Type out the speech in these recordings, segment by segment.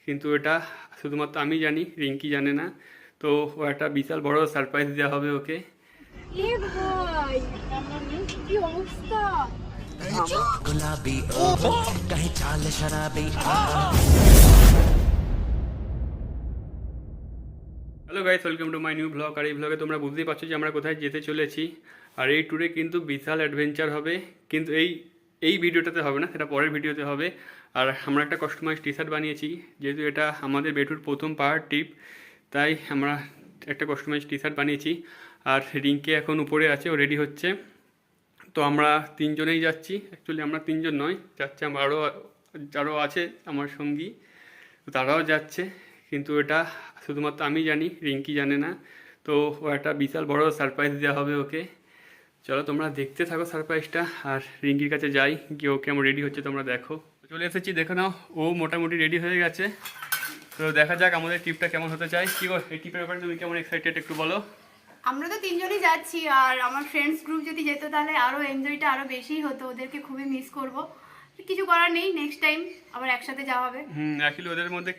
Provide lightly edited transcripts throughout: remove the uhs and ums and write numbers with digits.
কিন্তু এটা শুধুমাত্র আমি জানি, রিঙ্কি জানে না। তো ও একটা বিশাল বড় সারপ্রাইজ দেওয়া হবে ওকে। এ ভাই কি অবস্থা! गुलाबी कहीं चाल शराबी hello guys, welcome to my new blog. আর এই ব্লগে তোমরা বুঝতেই পারছো যে আমরা কোথায় যেতে চলেছি। আর এই ট্যুরে কিন্তু বিশাল অ্যাডভেঞ্চার হবে, কিন্তু এই ভিডিওটাতে হবে না, সেটা পরের ভিডিওতে হবে। আর আমরা একটা কাস্টমাইজ টি শার্ট বানিয়েছি, যেহেতু এটা আমাদের বেটুর প্রথম পাহাড় ট্রিপ, তাই আমরা একটা কাস্টমাইজ টি শার্ট বানিয়েছি। আর রিঙ্কি এখন উপরে আছে, ও রেডি হচ্ছে। তো আমরা তিনজনেই যাচ্ছি, অ্যাকচুয়ালি আমরা তিনজন নয়, যাচ্ছে আরও আছে আমার সঙ্গী, তো তারাও যাচ্ছে। কিন্তু এটা শুধুমাত্র আমি জানি, রিঙ্কি জানে না। তো ও একটা বিশাল বড় সারপ্রাইজ দেওয়া হবে ওকে। চলো তোমরা দেখতে থাকো সারপ্রাইজটা। আর রিঙ্কির কাছে যাই, গিয়ে ওকে আমার রেডি হচ্ছে তোমরা দেখো। চলে এসেছি, দেখে নাও, ও মোটামুটি রেডি হয়ে গেছে। তো দেখা যাক আমাদের ট্রিপটা কেমন হতে চাই। কি বল, এই ট্রিপের ব্যাপারে তুমি কেমন এক্সাইটেড একটু বলো। আমরা তো তিনজনই যাচ্ছি, আর আমার ফ্রেন্ডস গ্রুপ যদি যেত তাহলে আরো এনজয়টা আরো বেশি হতো। ওদেরকে খুবই মিস করব, কিছু করার নেই, নেক্সট টাইম আবার একসাথে যাওয়া হবে। অ্যাকচুয়ালি ওদের মধ্যে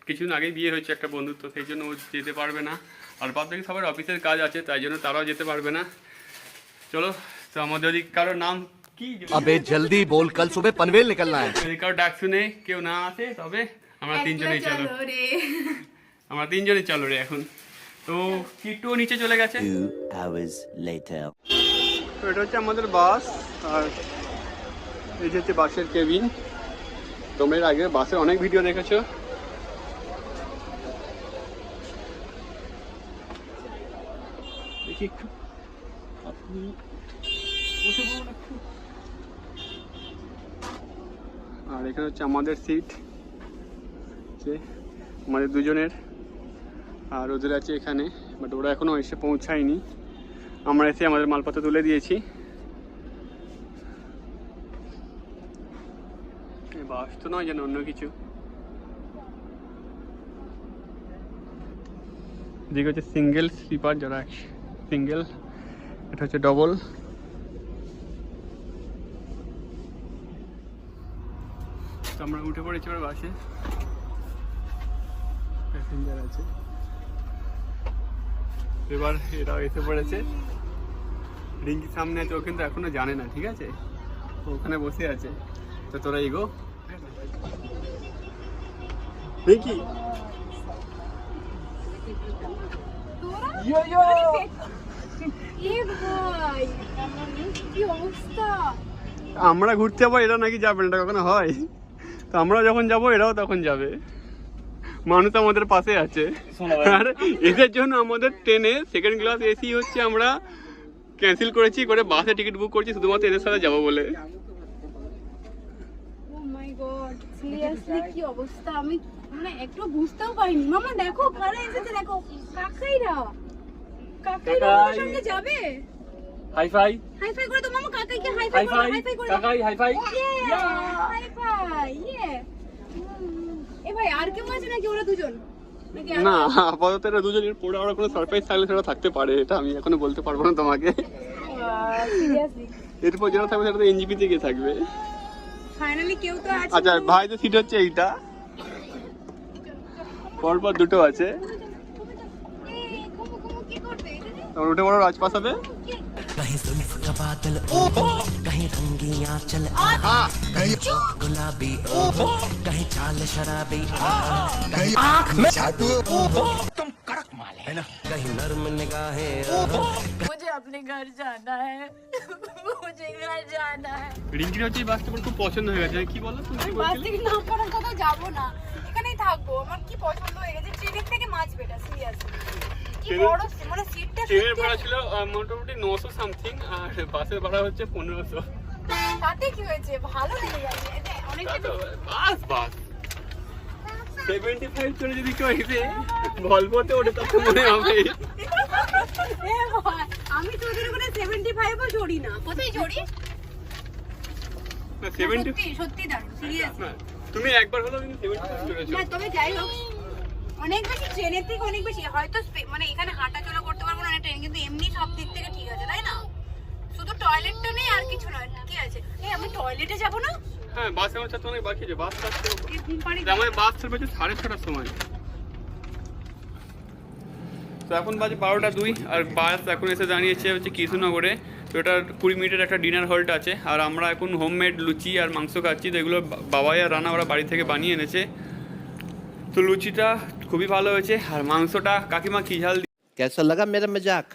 কিছুদিন আগেই বিয়ে হয়েছে একটা বন্ধুত্ব, সেই জন্য ও যেতে পারবে না। আর বাদ বাকি সবার অফিসের কাজ আছে, তাই জন্য তারাও যেতে পারবে না। চলো, তো আমাদের যদি কারোর নাম কি, अबे जल्दी बोल, कल सुबह पनवेल निकलना है। যদি কারোর ডাক শুনে কেউ না আসে, তবে আমরা তিনজনেই চলো। চলো রে। আমরা তিনজনই চলো রে এখন। তো কিট্টু নিচে চলে গেছে। 2 hours later তো এটা হচ্ছে আমাদের বাস, আর এই যে হচ্ছে বাসের কেবিন। তোমরা এর আগে বাসের অনেক ভিডিও দেখেছো। দেখি একটু, আপনি বসে পড়ুন একটু। আর এখানে হচ্ছে আমাদের সিট, আমাদের দুজনের। আর ওদের আছে এখানে, বাট ওরা এখনো এসে পৌঁছায়নি। আমরা এসে আমাদের মালপত্র তুলে দিয়েছি। বাস তো নয়, যেন অন্য কিছু। এদিকে হচ্ছে সিঙ্গেল স্লিপার, যারা সিঙ্গেল, এটা হচ্ছে ডবল। আমরা উঠে পড়েছি এবার বাসে, প্যাসেঞ্জার আছে। এবার এরাও এসে পড়েছে। রিঙ্কি সামনে আছে, ও কিন্তু এখনো জানে না, ঠিক আছে, ও ওখানে বসে আছে। তো তোরা এগো। রিঙ্কি এ ভাই কি অবস্থা! আমরা ঘুরতে যাবো, এরা নাকি যাবে না, এটা কখনো হয়? তো আমরা যখন যাবো এরাও তখন যাবে। মানুষ আমাদের পাশে আছে। আর এদের জন্য আমাদের ট্রেনে সেকেন্ড ক্লাস এসি হচ্ছে আমরা ক্যান্সেল করেছি, করে বাসে টিকিট বুক করছি শুধুমাত্র এদের সাথে যাবো বলে। ও মাই গড, সিরিয়াসলি কি অবস্থা! আমি মানে একটু বুঝতেও পারিনি। মামা দেখো কারা এসেছে, দেখো কাকাইরা আমাদের সঙ্গে যাবে। হাই ফাই, হাই ফাই করে তো মামা, কাকাইকে হাই ফাই করে, হাই ফাই করে কাকাই হাই ফাই। High five. এ ভাই আর কেউ আছে নাকি? ওরা দুজন নাকি? না, আপাতত এরা দুজনের পরে আরো কোনো সারপ্রাইজ থাকলে সেটা থাকতে পারে, এটা আমি এখনো বলতে পারবো না তোমাকে। সিরিয়াসলি এরপর যেটা থাকবে সেটা তো এনজিপিতে গিয়ে থাকবে। ফাইনালি কেউ তো আছে। আচ্ছা, ভাইদের সিট হচ্ছে এইটা, পরপর দুটো আছে। কি করবে? তোমার উঠে বড় রাজপাস হবে। कहीं जुल्फ का बादल कहीं रंगी आंचल गुलाबी कहीं चाल शराबी आँख में जादू तुम कड़क माल है ना कहीं नर्म निगाहें मुझे अपने घर जाना है, मुझे घर जाना है। রিঙ্কির হচ্ছে এই বাসটা আমার খুব পছন্দ হয়ে গেছে। কি বলো তুমি? আমি বাস থেকে না করার কথা যাব না, এখানেই থাকবো। আমার কি পছন্দ হয়ে গেছে, ট্রেনের থেকে মাছ বেটা। সিরিয়াসলি কি বড়, মানে সিটটা ট্রেনের ভাড়া ছিল মোটামুটি 900 সামথিং, আর বাসের ভাড়া হচ্ছে 1500। তাতে কি হয়েছে, ভালো লেগে যাচ্ছে। অনেক বাস 75 করে যদি কেউ এসে গল্পতে ওঠে তখন মনে হবে। আমি তোদের ওখানে 75 ও জড়ি না। কোথায় জড়ি? 70 সত্যি দারুণ, সিরিয়াসলি। তুমি একবার হলো কিন্তু 75 করেছো। না তবে যাই হোক, অনেক বেশি ট্রেনের থেকে অনেক বেশি হয়তো মানে এখানে হাঁটা চলা করতে পারবো না ট্রেন, কিন্তু এমনি সব দিক থেকে ঠিক আছে, তাই না? শুধু টয়লেটটা নেই, আর কিছু নয়। কি আছে? এই আমি টয়লেটে যাব না? হ্যাঁ বাস আমার ছাড়তে অনেক বাকি আছে, বাস ছাড়তে এই ঘুম পাড়ি আমাদের বাস ছাড়বে হচ্ছে 6:30টার সময়। তো এখন বাজে 12:02 আর বাস এখন এসে দাঁড়িয়েছে হচ্ছে কৃষ্ণনগরে। তো এটা 20 মিনিটের একটা ডিনার হল্ট আছে। আর আমরা এখন হোমমেড লুচি আর মাংস খাচ্ছি। তো এগুলো বাবাই আর রানা ওরা বাড়ি থেকে বানিয়ে এনেছে। তো লুচিটা খুবই ভালো হয়েছে আর মাংসটা কাকিমা কি ঝাল कैसा लगा मेरा मजाक